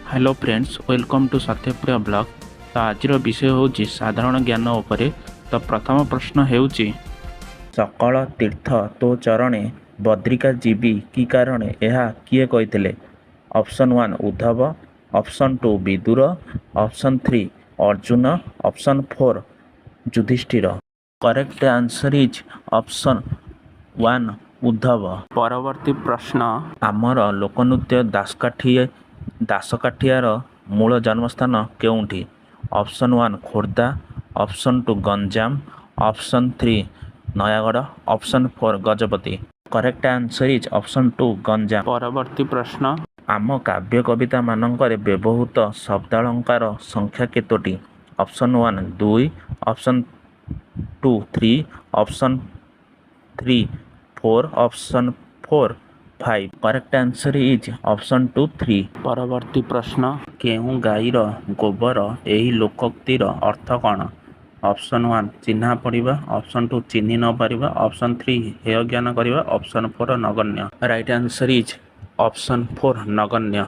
Hello friends welcome to Satyapriya blog. तो आज विषय हूँ साधारण ज्ञान उपरे। तो प्रथम प्रश्न हेउची सकल तीर्थ तो चरणे बद्रिका जीवी कि कारणे यह किए कहिथिले। Option 1 Uddhav, option 2 Vidur, option 3 Arjun, option 4 Yudhishthir. Correct answer is option 1 Uddhav. परवर्ती प्रश्न आमर लोकनृत्य दासकाठियार मूल जन्मस्थान केउंठी। Option 1 Khordha, option 2 Ganjam, option 3 Nayagarh, option 4 Gajapati. Correct answer is option 2 Ganjam. परवर्ती प्रश्न आम काव्य कविता मानकरे व्यवहृत शब्दालंकार संख्या केतोटी। Option 1 2, option 2 3, option 3 4, option 4 5। Correct answer is option 2 3। परवर्ती प्रश्न केहू गाईर गोबर एही लोकोक्तिर अर्थ कौन। ऑप्शन 1 चिन्हा पड़िबा, ऑप्शन 2 चिन्हि न पारिबा, ऑप्शन 3 हेय ज्ञान करिबा, ऑप्शन 4 नगण्य। राइट आंसर इज ऑप्शन 4 नगण्य।